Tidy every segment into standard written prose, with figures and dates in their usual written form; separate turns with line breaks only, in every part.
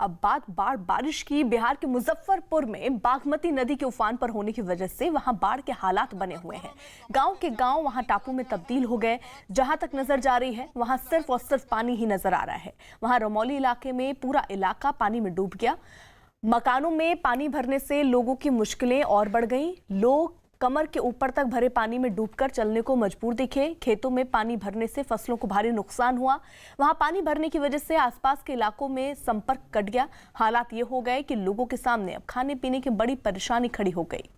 अब बात बारिश की। बिहार के मुजफ्फरपुर में बागमती नदी के उफान पर होने की वजह से वहां बाढ़ के हालात बने हुए हैं। गांव के गांव वहां टापू में तब्दील हो गए। जहां तक नजर जा रही है वहां सिर्फ और सिर्फ पानी ही नजर आ रहा है। वहां रमौली इलाके में पूरा इलाका पानी में डूब गया। मकानों में पानी भरने से लोगों की मुश्किलें और बढ़ गई। लोग कमर के ऊपर तक भरे पानी में डूबकर चलने को मजबूर दिखे। खेतों में पानी भरने से फसलों को भारी नुकसान हुआ। वहां पानी भरने की वजह से आसपास के इलाकों में संपर्क कट गया। हालात ये हो गए कि लोगों के सामने अब खाने पीने की बड़ी परेशानी खड़ी हो गई।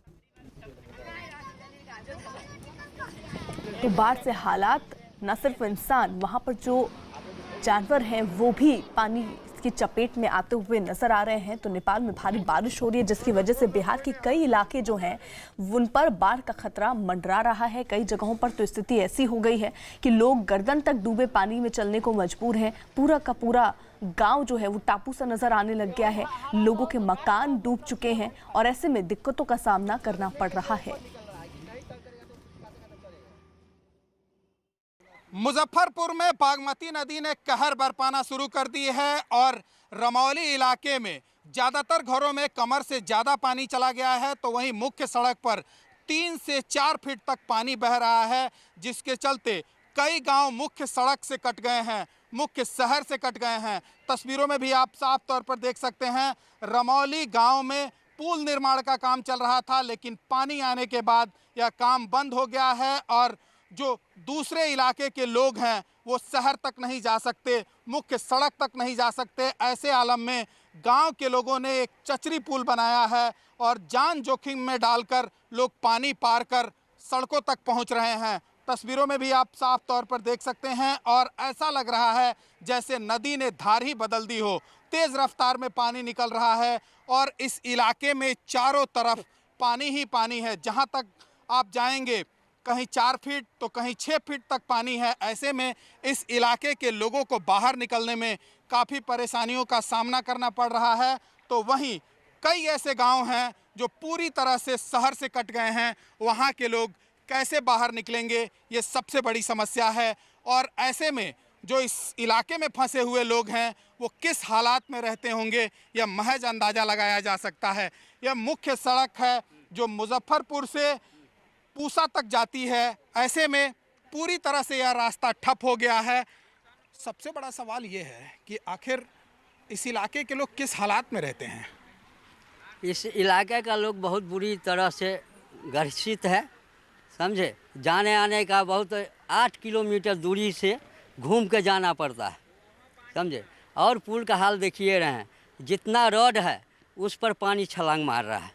तो बाढ़ से हालात न सिर्फ इंसान, वहां पर जो जानवर हैं वो भी पानी की चपेट में आते हुए नजर आ रहे हैं। तो नेपाल में भारी बारिश हो रही है जिसकी वजह से बिहार के कई इलाके जो हैं उन पर बाढ़ का खतरा मंडरा रहा है। कई जगहों पर तो स्थिति ऐसी हो गई है कि लोग गर्दन तक डूबे पानी में चलने को मजबूर हैं। पूरा का पूरा गांव जो है वो टापू सा नजर आने लग गया है। लोगों के मकान डूब चुके हैं और ऐसे में दिक्कतों का सामना करना पड़ रहा है।
मुजफ्फरपुर में बागमती नदी ने कहर बरपाना शुरू कर दी है और रमौली इलाके में ज़्यादातर घरों में कमर से ज़्यादा पानी चला गया है। तो वहीं मुख्य सड़क पर 3 से 4 फीट तक पानी बह रहा है, जिसके चलते कई गांव मुख्य सड़क से कट गए हैं, मुख्य शहर से कट गए हैं। तस्वीरों में भी आप साफ तौर पर देख सकते हैं, रमौली गाँव में पुल निर्माण का काम चल रहा था, लेकिन पानी आने के बाद यह काम बंद हो गया है और जो दूसरे इलाके के लोग हैं वो शहर तक नहीं जा सकते, मुख्य सड़क तक नहीं जा सकते। ऐसे आलम में गांव के लोगों ने एक चचरी पुल बनाया है और जान जोखिम में डालकर लोग पानी पार कर सड़कों तक पहुंच रहे हैं। तस्वीरों में भी आप साफ तौर पर देख सकते हैं और ऐसा लग रहा है जैसे नदी ने धार ही बदल दी हो। तेज़ रफ्तार में पानी निकल रहा है और इस इलाके में चारों तरफ पानी ही पानी है। जहां तक आप जाएंगे कहीं 4 फीट तो कहीं 6 फीट तक पानी है। ऐसे में इस इलाके के लोगों को बाहर निकलने में काफ़ी परेशानियों का सामना करना पड़ रहा है। तो वहीं कई ऐसे गांव हैं जो पूरी तरह से शहर से कट गए हैं, वहां के लोग कैसे बाहर निकलेंगे ये सबसे बड़ी समस्या है। और ऐसे में जो इस इलाके में फंसे हुए लोग हैं वो किस हालात में रहते होंगे यह महज अंदाज़ा लगाया जा सकता है। यह मुख्य सड़क है जो मुजफ्फरपुर से पूसा तक जाती है। ऐसे में पूरी तरह से यह रास्ता ठप हो गया है। सबसे बड़ा सवाल ये है कि आखिर इस इलाके के लोग किस हालात में रहते हैं।
इस इलाके का लोग बहुत बुरी तरह से ग्रसित है, समझे। जाने आने का बहुत 8 किलोमीटर दूरी से घूम के जाना पड़ता है, समझे। और पुल का हाल देखिए रहे हैं, जितना रोड है उस पर पानी छलांग मार रहा है।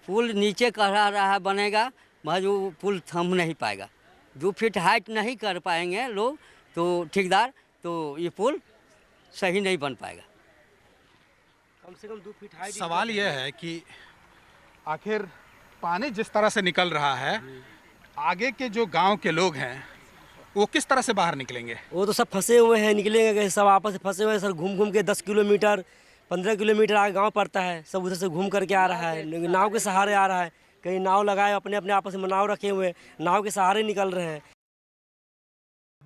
पुल नीचे करा रहा है बनेगा, मगर वो पुल थम नहीं पाएगा। 2 फीट हाइट नहीं कर पाएंगे लोग तो ठेकेदार, तो ये पुल सही नहीं बन पाएगा।
कम से कम 2 फीट हाइट। सवाल यह है कि आखिर पानी जिस तरह से निकल रहा है, आगे के जो गांव के लोग हैं वो किस तरह से बाहर निकलेंगे।
वो तो सब फंसे हुए हैं, निकलेंगे सब आपस में फंसे हुए हैं सर। घूम घूम के 10 किलोमीटर 15 किलोमीटर आगे गाँव पड़ता है, सब उधर से घूम करके आ रहा है, नाव के सहारे आ रहा है। कहीं नाव लगाए, अपने अपने आपस में नाव रखे हुए, नाव के सहारे निकल रहे हैं।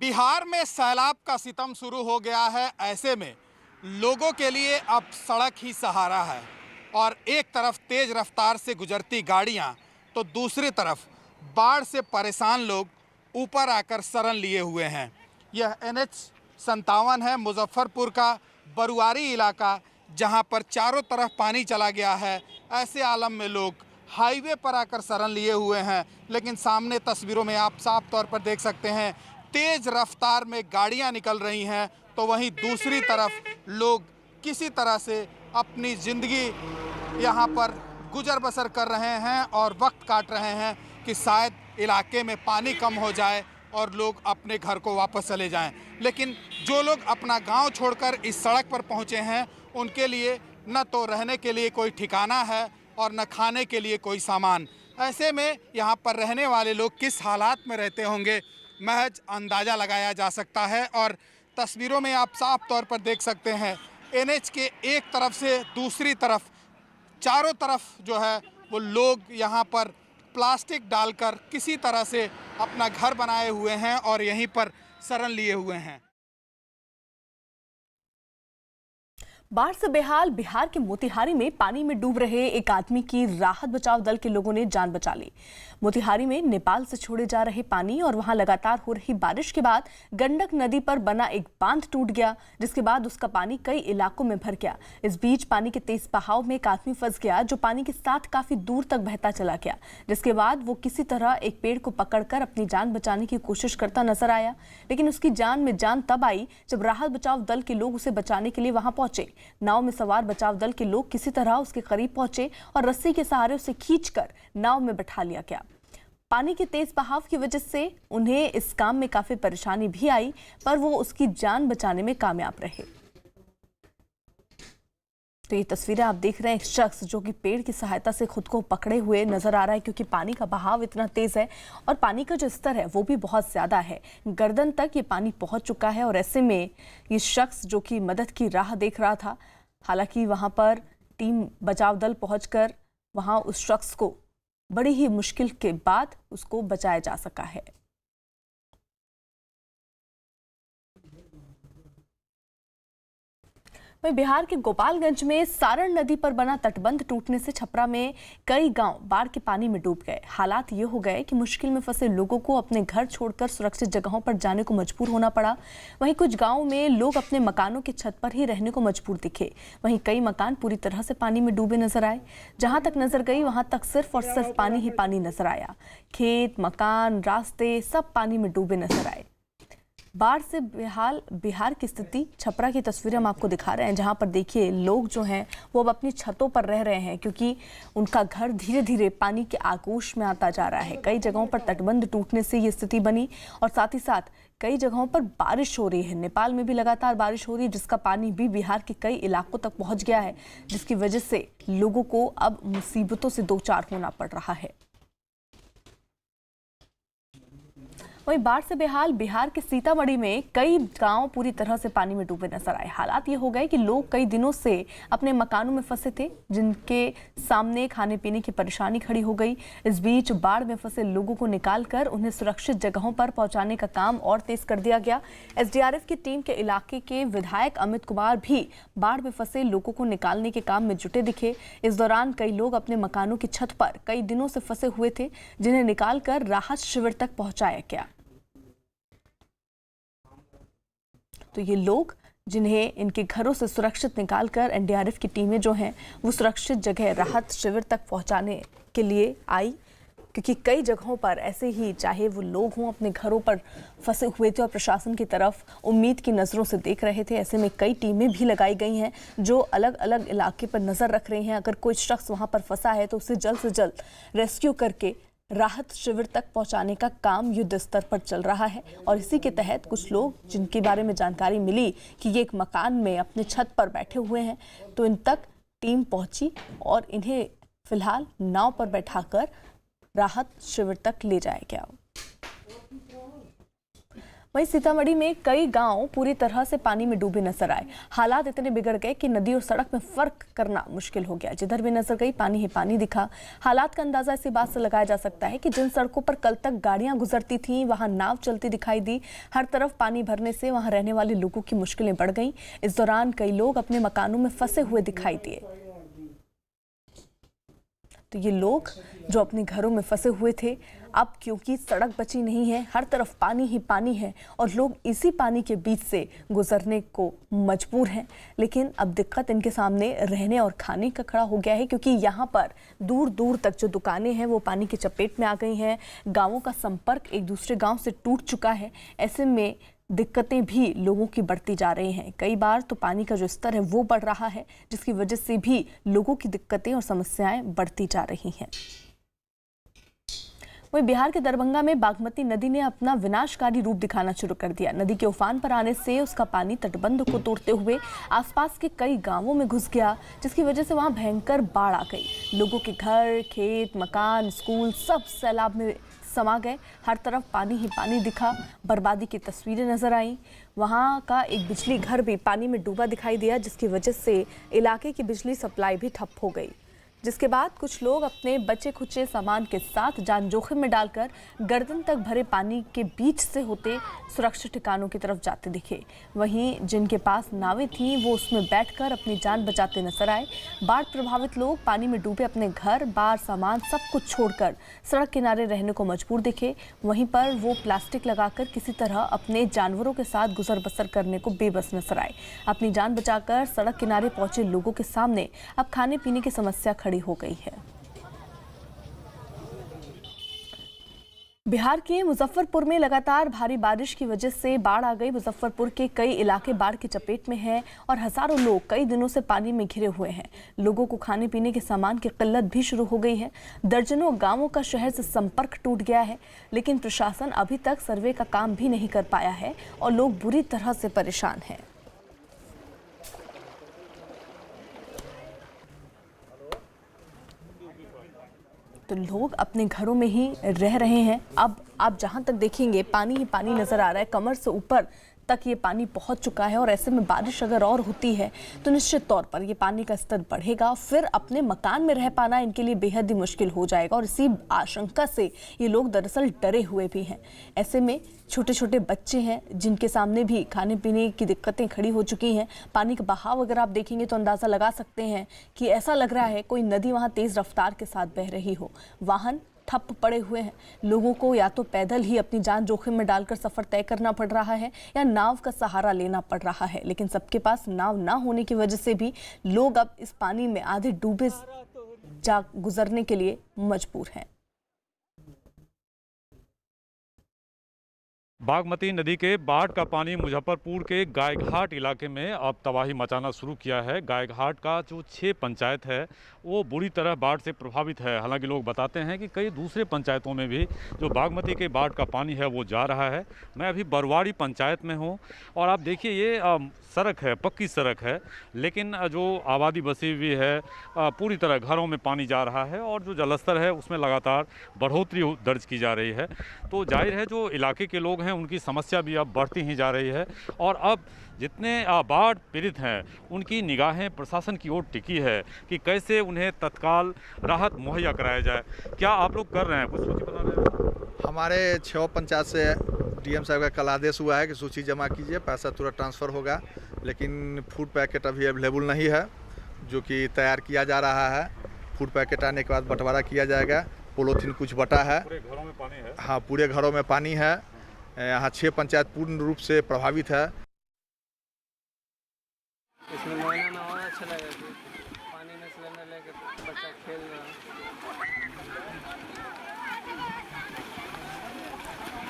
बिहार में सैलाब का सितम शुरू हो गया है। ऐसे में लोगों के लिए अब सड़क ही सहारा है और एक तरफ तेज रफ्तार से गुजरती गाड़ियां, तो दूसरी तरफ बाढ़ से परेशान लोग ऊपर आकर शरण लिए हुए हैं। यह NH-57 है, मुजफ्फरपुर का बरुआरी इलाका, जहां पर चारों तरफ पानी चला गया है। ऐसे आलम में लोग हाईवे पर आकर शरण लिए हुए हैं। लेकिन सामने तस्वीरों में आप साफ तौर पर देख सकते हैं तेज रफ्तार में गाड़ियां निकल रही हैं, तो वहीं दूसरी तरफ लोग किसी तरह से अपनी ज़िंदगी यहां पर गुजर बसर कर रहे हैं और वक्त काट रहे हैं कि शायद इलाके में पानी कम हो जाए और लोग अपने घर को वापस चले जाएं। लेकिन जो लोग अपना गांव छोड़कर इस सड़क पर पहुंचे हैं उनके लिए न तो रहने के लिए कोई ठिकाना है और न खाने के लिए कोई सामान। ऐसे में यहाँ पर रहने वाले लोग किस हालात में रहते होंगे महज अंदाज़ा लगाया जा सकता है। और तस्वीरों में आप साफ तौर पर देख सकते हैं NH के एक तरफ से दूसरी तरफ चारों तरफ जो है वो लोग यहाँ पर प्लास्टिक डालकर किसी तरह से अपना घर बनाए हुए हैं और यहीं पर शरण लिए हुए हैं।
बाढ़ से बेहाल बिहार के मोतिहारी में पानी में डूब रहे एक आदमी की राहत बचाव दल के लोगों ने जान बचा ली। मोतिहारी में नेपाल से छोड़े जा रहे पानी और वहां लगातार हो रही बारिश के बाद गंडक नदी पर बना एक बांध टूट गया, जिसके बाद उसका पानी कई इलाकों में भर गया। इस बीच पानी के तेज बहाव में एक आदमी फंस गया जो पानी के साथ काफी दूर तक बहता चला गया, जिसके बाद वो किसी तरह एक पेड़ को पकड़कर अपनी जान बचाने की कोशिश करता नजर आया। लेकिन उसकी जान में जान तब आई जब राहत बचाव दल के लोग उसे बचाने के लिए वहां पहुंचे। नाव में सवार बचाव दल के लोग किसी तरह उसके करीब पहुंचे और रस्सी के सहारे उसे खींचकर नाव में बैठा लिया गया। पानी के तेज बहाव की वजह से उन्हें इस काम में काफी परेशानी भी आई, पर वो उसकी जान बचाने में कामयाब रहे। तो ये तस्वीरें आप देख रहे हैं, एक शख्स जो कि पेड़ की सहायता से खुद को पकड़े हुए नजर आ रहा है, क्योंकि पानी का बहाव इतना तेज है और पानी का जो स्तर है वो भी बहुत ज्यादा है। गर्दन तक ये पानी पहुंच चुका है और ऐसे में ये शख्स जो कि मदद की राह देख रहा था, हालांकि वहां पर टीम बचाव दल पहुंचकर वहां उस शख्स को बड़ी ही मुश्किल के बाद उसको बचाया जा सका है। वहीं बिहार के गोपालगंज में सारण नदी पर बना तटबंध टूटने से छपरा में कई गांव बाढ़ के पानी में डूब गए। हालात ये हो गए कि मुश्किल में फंसे लोगों को अपने घर छोड़कर सुरक्षित जगहों पर जाने को मजबूर होना पड़ा। वहीं कुछ गांवों में लोग अपने मकानों की छत पर ही रहने को मजबूर दिखे। वहीं कई मकान पूरी तरह से पानी में डूबे नजर आए। जहां तक नजर गई वहां तक सिर्फ और सिर्फ पानी ही पानी नजर आया। खेत, मकान, रास्ते सब पानी में डूबे नजर आए। बाढ़ से बेहाल बिहार की स्थिति, छपरा की तस्वीरें हम आपको दिखा रहे हैं, जहां पर देखिए लोग जो हैं वो अब अपनी छतों पर रह रहे हैं, क्योंकि उनका घर धीरे धीरे पानी के आगोश में आता जा रहा है। कई जगहों पर तटबंध टूटने से ये स्थिति बनी और साथ ही साथ कई जगहों पर बारिश हो रही है। नेपाल में भी लगातार बारिश हो रही है, जिसका पानी भी बिहार के कई इलाकों तक पहुंच गया है, जिसकी वजह से लोगों को अब मुसीबतों से दो चार होना पड़ रहा है। वहीं बाढ़ से बेहाल बिहार के सीतामढ़ी में कई गांव पूरी तरह से पानी में डूबे नजर आए। हालात ये हो गए कि लोग कई दिनों से अपने मकानों में फंसे थे, जिनके सामने खाने पीने की परेशानी खड़ी हो गई। इस बीच बाढ़ में फंसे लोगों को निकालकर उन्हें सुरक्षित जगहों पर पहुंचाने का काम और तेज कर दिया गया। एसडीआरएफ की टीम के इलाके के विधायक अमित कुमार भी बाढ़ में फंसे लोगों को निकालने के काम में जुटे दिखे। इस दौरान कई लोग अपने मकानों की छत पर कई दिनों से फंसे हुए थे, जिन्हें निकालकर राहत शिविर तक पहुंचाया गया। तो ये लोग जिन्हें इनके घरों से सुरक्षित निकालकर एनडीआरएफ की टीमें जो हैं वो सुरक्षित जगह राहत शिविर तक पहुंचाने के लिए आई, क्योंकि कई जगहों पर ऐसे ही चाहे वो लोग हों अपने घरों पर फंसे हुए थे और प्रशासन की तरफ उम्मीद की नज़रों से देख रहे थे। ऐसे में कई टीमें भी लगाई गई हैं जो अलग अलग इलाके पर नज़र रख रही हैं। अगर कोई शख्स वहाँ पर फंसा है तो उसे जल्द से जल्द रेस्क्यू करके राहत शिविर तक पहुंचाने का काम युद्ध स्तर पर चल रहा है। और इसी के तहत कुछ लोग जिनके बारे में जानकारी मिली कि ये एक मकान में अपने छत पर बैठे हुए हैं, तो इन तक टीम पहुंची और इन्हें फिलहाल नाव पर बैठाकर राहत शिविर तक ले जाया गया। वहीं सीतामढ़ी में कई गांव पूरी तरह से पानी में डूबे नजर आए। हालात इतने बिगड़ गए कि नदी और सड़क में फर्क करना मुश्किल हो गया। जिधर भी नजर गई पानी ही पानी दिखा। हालात का अंदाजा इसी बात से लगाया जा सकता है कि जिन सड़कों पर कल तक गाड़ियां गुजरती थीं वहां नाव चलती दिखाई दी। हर तरफ पानी भरने से वहां रहने वाले लोगों की मुश्किलें बढ़ गईं। इस दौरान कई लोग अपने मकानों में फंसे हुए दिखाई दिए। तो ये लोग जो अपने घरों में फंसे हुए थे, अब क्योंकि सड़क बची नहीं है, हर तरफ पानी ही पानी है और लोग इसी पानी के बीच से गुजरने को मजबूर हैं। लेकिन अब दिक्कत इनके सामने रहने और खाने का खड़ा हो गया है, क्योंकि यहाँ पर दूर दूर तक जो दुकानें हैं वो पानी की चपेट में आ गई हैं। गाँवों का संपर्क एक दूसरे गाँव से टूट चुका है। ऐसे में दिक्कतें भी लोगों की बढ़ती जा रही हैं। कई बार तो पानी का जो स्तर है वो बढ़ रहा है, जिसकी वजह से भी लोगों की दिक्कतें और समस्याएं बढ़ती जा रही हैं। वहीं बिहार के दरभंगा में बागमती नदी ने अपना विनाशकारी रूप दिखाना शुरू कर दिया। नदी के उफान पर आने से उसका पानी तटबंध को तोड़ते हुए आसपास के कई गांवों में घुस गया, जिसकी वजह से वहां भयंकर बाढ़ आ गई। लोगों के घर, खेत, मकान, स्कूल सब सैलाब में समा गए। हर तरफ पानी ही पानी दिखा। बर्बादी की तस्वीरें नजर आई। वहां का एक बिजली घर भी पानी में डूबा दिखाई दिया, जिसकी वजह से इलाके की बिजली सप्लाई भी ठप हो गई। जिसके बाद कुछ लोग अपने बचे खुचे सामान के साथ जान जोखिम में डालकर गर्दन तक भरे पानी के बीच से होते सुरक्षित ठिकानों की तरफ जाते दिखे। वहीं जिनके पास नावें थीं वो उसमें बैठकर अपनी जान बचाते नजर आए। बाढ़ प्रभावित लोग पानी में डूबे अपने घर बार सामान सब कुछ छोड़कर सड़क किनारे रहने को मजबूर दिखे। वहीं पर वो प्लास्टिक लगाकर किसी तरह अपने जानवरों के साथ गुजर बसर करने को बेबस नजर आए। अपनी जान बचाकर सड़क किनारे पहुंचे लोगों के सामने अब खाने पीने की समस्या खड़ी हो गई है। बिहार के मुजफ्फरपुर में लगातार भारी बारिश की वजह से बाढ़ आ गई। मुजफ्फरपुर के कई इलाके बाढ़ की चपेट में हैं और हजारों लोग कई दिनों से पानी में घिरे हुए हैं। लोगों को खाने पीने के सामान की किल्लत भी शुरू हो गई है। दर्जनों गांवों का शहर से संपर्क टूट गया है, लेकिन प्रशासन अभी तक सर्वे का काम भी नहीं कर पाया है और लोग बुरी तरह से परेशान हैं। तो लोग अपने घरों में ही रह रहे हैं। अब आप जहां तक देखेंगे पानी ही पानी नजर आ रहा है, कमर से ऊपर तक ये पानी पहुंच चुका है और ऐसे में बारिश अगर और होती है तो निश्चित तौर पर ये पानी का स्तर बढ़ेगा। फिर अपने मकान में रह पाना इनके लिए बेहद ही मुश्किल हो जाएगा और इसी आशंका से ये लोग दरअसल डरे हुए भी हैं। ऐसे में छोटे छोटे बच्चे हैं जिनके सामने भी खाने पीने की दिक्कतें खड़ी हो चुकी हैं। पानी का बहाव अगर आप देखेंगे तो अंदाज़ा लगा सकते हैं कि ऐसा लग रहा है कोई नदी वहाँ तेज़ रफ्तार के साथ बह रही हो। वाहन ठप पड़े हुए हैं। लोगों को या तो पैदल ही अपनी जान जोखिम में डालकर सफर तय करना पड़ रहा है या नाव का सहारा लेना पड़ रहा है, लेकिन सबके पास नाव ना होने की वजह से भी लोग अब इस पानी में आधे डूबे जा गुजरने के लिए मजबूर हैं।
बागमती नदी के बाढ़ का पानी मुजफ्फरपुर के गायघाट इलाके में अब तबाही मचाना शुरू किया है। गायघाट का जो 6 पंचायत है वो बुरी तरह बाढ़ से प्रभावित है। हालांकि लोग बताते हैं कि कई दूसरे पंचायतों में भी जो बागमती के बाढ़ का पानी है वो जा रहा है। मैं अभी बरवाड़ी पंचायत में हूँ और आप देखिए ये सड़क है, पक्की सड़क है, लेकिन जो आबादी बसी हुई है पूरी तरह घरों में पानी जा रहा है और जो जलस्तर है उसमें लगातार बढ़ोतरी दर्ज की जा रही है। तो जाहिर है जो इलाके के लोग हैं उनकी समस्या भी अब बढ़ती ही जा रही है और अब जितने बाढ़ पीड़ित हैं उनकी निगाहें प्रशासन की ओर टिकी है कि कैसे उन्हें तत्काल राहत मुहैया कराया जाए। क्या आप लोग कर रहे हैं, कुछ सूची बता रहे हैं?
हमारे 6 पंचायत से डीएम साहब का कल आदेश हुआ है कि सूची जमा कीजिए, पैसा तुरंत ट्रांसफ़र होगा, लेकिन फूड पैकेट अभी अवेलेबल नहीं है जो कि तैयार किया जा रहा है। फूड पैकेट आने के बाद बंटवारा किया जाएगा। पोलोथीन कुछ बटा है,
पूरे घरों में पानी है।
हाँ, पूरे घरों में पानी है। यहाँ 6 पंचायत पूर्ण रूप से प्रभावित है।
इसमें नहाना ना और अच्छा लगेगा कि पानी में सिलेंडर लेके बच्चा खेल रहा है।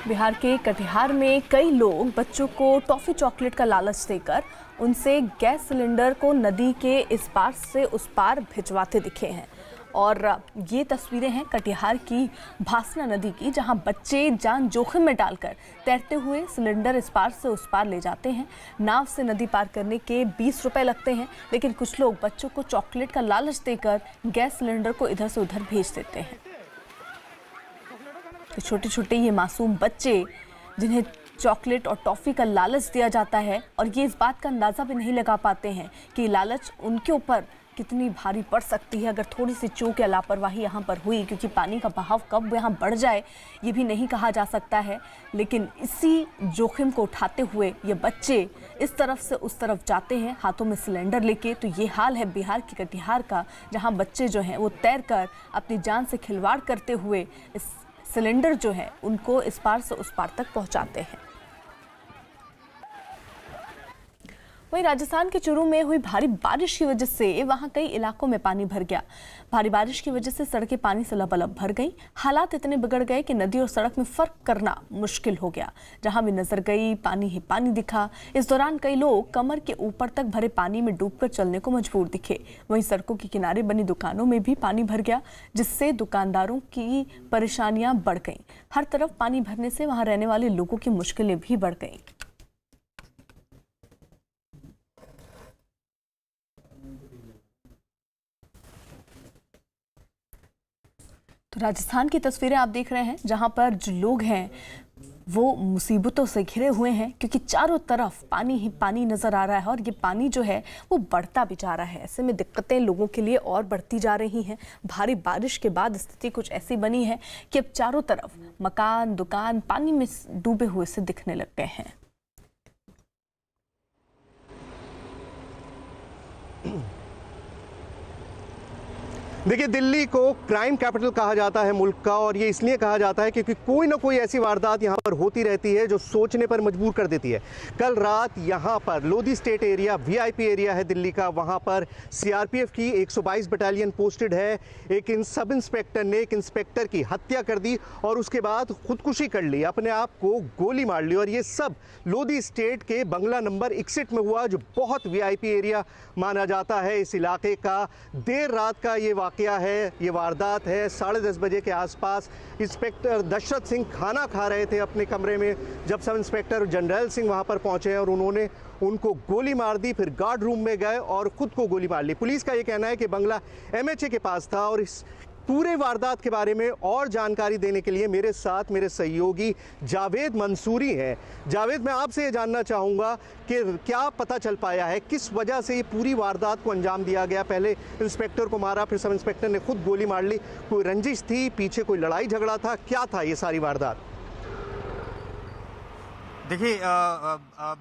बिहार के कटिहार में कई लोग बच्चों को टॉफ़ी चॉकलेट का लालच देकर उनसे गैस सिलेंडर को नदी के इस पार से उस पार भिजवाते दिखे हैं। और ये तस्वीरें हैं कटिहार की भासना नदी की, जहां बच्चे जान जोखिम में डालकर तैरते हुए सिलेंडर इस पार से उस पार ले जाते हैं। नाव से नदी पार करने के 20 रुपए लगते हैं, लेकिन कुछ लोग बच्चों को चॉकलेट का लालच देकर गैस सिलेंडर को इधर से उधर भेज देते हैं। तो छोटे छोटे ये मासूम बच्चे जिन्हें चॉकलेट और टॉफ़ी का लालच दिया जाता है और ये इस बात का अंदाज़ा भी नहीं लगा पाते हैं कि लालच उनके ऊपर कितनी भारी पड़ सकती है अगर थोड़ी सी चूक या लापरवाही यहाँ पर हुई, क्योंकि पानी का बहाव कब यहाँ बढ़ जाए ये भी नहीं कहा जा सकता है। लेकिन इसी जोखिम को उठाते हुए ये बच्चे इस तरफ से उस तरफ जाते हैं हाथों में सिलेंडर लेके। तो ये हाल है बिहार के कटिहार का, जहाँ बच्चे जो हैं वो तैरकर अपनी जान से खिलवाड़ करते हुए इस सिलेंडर जो है उनको इस पार से उस पार तक पहुँचाते हैं। वहीं राजस्थान के चूरू में हुई भारी बारिश की वजह से वहां कई इलाकों में पानी भर गया। भारी बारिश की वजह से सड़कें पानी से लबालब भर गई। हालात इतने बिगड़ गए कि नदी और सड़क में फर्क करना मुश्किल हो गया। जहां भी नजर गई पानी ही पानी दिखा। इस दौरान कई लोग कमर के ऊपर तक भरे पानी में डूबकर चलने को मजबूर दिखे। वहीं सड़कों के किनारे बनी दुकानों में भी पानी भर गया, जिससे दुकानदारों की परेशानियां बढ़ गईं। हर तरफ पानी भरने से वहां रहने वाले लोगों की मुश्किलें भी बढ़ गईं। तो राजस्थान की तस्वीरें आप देख रहे हैं, जहां पर जो लोग हैं वो मुसीबतों से घिरे हुए हैं क्योंकि चारों तरफ पानी ही पानी नजर आ रहा है और ये पानी जो है वो बढ़ता भी जा रहा है। ऐसे में दिक्कतें लोगों के लिए और बढ़ती जा रही हैं। भारी बारिश के बाद स्थिति कुछ ऐसी बनी है कि अब चारों तरफ मकान, दुकान पानी में डूबे हुए से दिखने लग गए हैं।
देखिए, दिल्ली को क्राइम कैपिटल कहा जाता है मुल्क का, और ये इसलिए कहा जाता है क्योंकि कोई ना कोई ऐसी वारदात यहाँ पर होती रहती है जो सोचने पर मजबूर कर देती है। कल रात यहाँ पर Lodhi state area, VIP area है दिल्ली का, वहाँ पर सीआरपीएफ की 122 बटालियन पोस्टेड है। एक सब इंस्पेक्टर ने एक इंस्पेक्टर की हत्या कर दी और उसके बाद खुदकुशी कर ली, अपने आप को गोली मार ली। और ये सब लोधी स्टेट के बंगला नंबर 61 में हुआ, जो बहुत वीआईपी एरिया माना जाता है इस इलाके का। देर रात का ये वाकया है, ये वारदात है। 10:30 बजे के आसपास इंस्पेक्टर दशरथ सिंह खाना खा रहे थे अपने कमरे में, जब सब इंस्पेक्टर जनरल सिंह वहां पर पहुंचे और उन्होंने उनको गोली मार दी। फिर गार्ड रूम में गए और खुद को गोली मार ली। पुलिस का ये कहना है कि बंगला एमएचए के पास था। और इस पूरे वारदात के बारे में और जानकारी देने के लिए मेरे साथ मेरे सहयोगी जावेद मंसूरी हैं। जावेद, मैं आपसे ये जानना चाहूँगा कि क्या पता चल पाया है, किस वजह से ये पूरी वारदात को अंजाम दिया गया? पहले इंस्पेक्टर को मारा, फिर सब इंस्पेक्टर ने खुद गोली मार ली। कोई रंजिश थी, पीछे कोई लड़ाई झगड़ा था, क्या था ये सारी वारदात?
देखिए,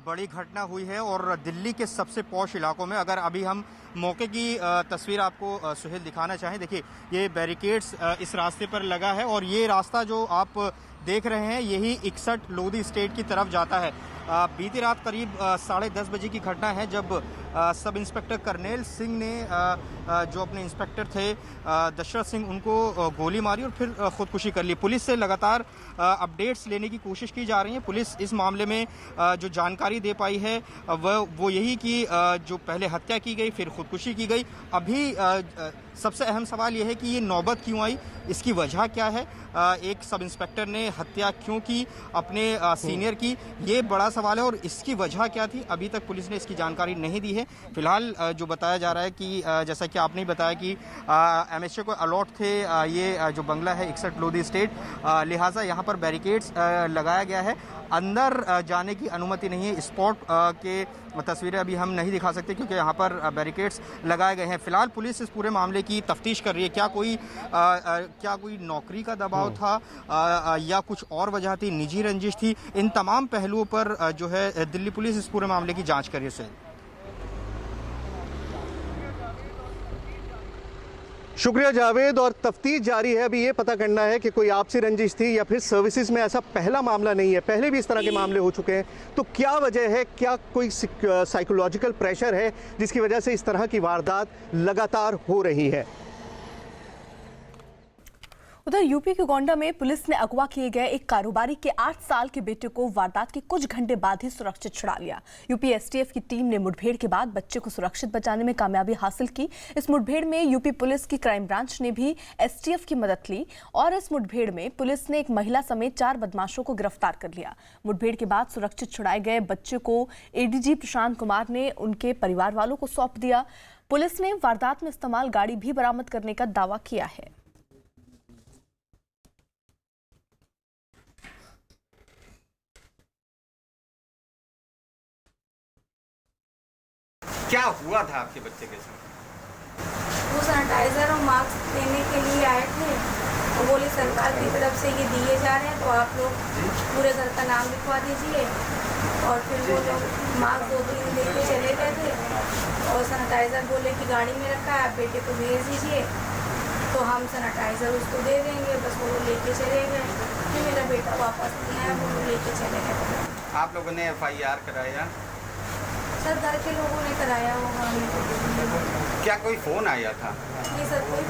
बड़ी घटना हुई है और दिल्ली के सबसे पॉश इलाकों में, अगर अभी हम मौके की तस्वीर आपको सुहेल दिखाना चाहें, देखिए ये बैरिकेड्स इस रास्ते पर लगा है और ये रास्ता जो आप देख रहे हैं यही 61 लोधी स्टेट की तरफ जाता है। बीती रात करीब 10:30 बजे की घटना है, जब सब इंस्पेक्टर करनेल सिंह ने जो अपने इंस्पेक्टर थे दशरथ सिंह, उनको गोली मारी और फिर खुदकुशी कर ली। पुलिस से लगातार अपडेट्स लेने की कोशिश की जा रही है। पुलिस इस मामले में जो जानकारी दे पाई है वो यही कि जो पहले हत्या की गई, फिर खुदकुशी की गई। अभी सबसे अहम सवाल यह है कि ये नौबत क्यों आई, इसकी वजह क्या है, एक सब इंस्पेक्टर ने हत्या क्यों की अपने सीनियर की, ये बड़ा सवाल है। और इसकी वजह क्या थी, अभी तक पुलिस ने इसकी जानकारी नहीं दी है। फिलहाल जो बताया जा रहा है कि जैसा कि आपने बताया कि एमएचए को अलॉट थे ये जो बंगला है 61 लोधी स्टेट, लिहाजा यहाँ पर बैरिकेड्स लगाया गया है। अंदर जाने की अनुमति नहीं है। स्पॉट के तस्वीरें अभी हम नहीं दिखा सकते क्योंकि यहाँ पर बैरिकेड्स लगाए गए हैं। फिलहाल पुलिस इस पूरे मामले की तफ्तीश कर रही है। क्या कोई नौकरी का दबाव था या कुछ और वजह थी, निजी रंजिश थी, इन तमाम पहलुओं पर जो है दिल्ली पुलिस इस पूरे मामले की जाँच कर रही है।
शुक्रिया जावेद। और तफ्तीश जारी है। अभी ये पता करना है कि कोई आपसी रंजिश थी या फिर सर्विसेज में ऐसा पहला मामला नहीं है, पहले भी इस तरह के मामले हो चुके हैं। तो क्या वजह है, क्या कोई साइकोलॉजिकल प्रेशर है जिसकी वजह से इस तरह की वारदात लगातार हो रही है?
उधर यूपी के गोंडा में पुलिस ने अगवा किए गए एक कारोबारी के 8 साल के बेटे को वारदात के कुछ घंटे बाद ही सुरक्षित छुड़ा लिया। यूपी एसटीएफ की टीम ने मुठभेड़ के बाद बच्चे को सुरक्षित बचाने में कामयाबी हासिल की। इस मुठभेड़ में यूपी पुलिस की क्राइम ब्रांच ने भी एसटीएफ की मदद ली और इस मुठभेड़ में पुलिस ने एक महिला समेत 4 बदमाशों को गिरफ्तार कर लिया। मुठभेड़ के बाद सुरक्षित छुड़ाए गए बच्चे को एडीजी प्रशांत कुमार ने उनके परिवार वालों को सौंप दिया। पुलिस ने वारदात में इस्तेमाल गाड़ी भी बरामद करने का दावा किया है।
क्या हुआ था आपके बच्चे के साथ?
वो सैनिटाइजर और मास्क देने के लिए आए थे, तो बोले सरकार की तरफ से ये दिए जा रहे हैं तो आप लोग पूरे घर का नाम लिखवा दीजिए। और फिर वो लोग मास्क 2 दिन लेके चले गए थे और सैनिटाइजर बोले कि गाड़ी में रखा है, बेटे को भेज दीजिए तो हम सैनिटाइजर उसको दे देंगे। बस वो लेके चले गए, फिर मेरा बेटा वापस नहीं आया, वो लेके चले गए।
आप लोगों ने FIR कराया?
सर घर के लोगों ने कराया होगा।
क्या कोई फोन आया था?
नहीं सर, कोई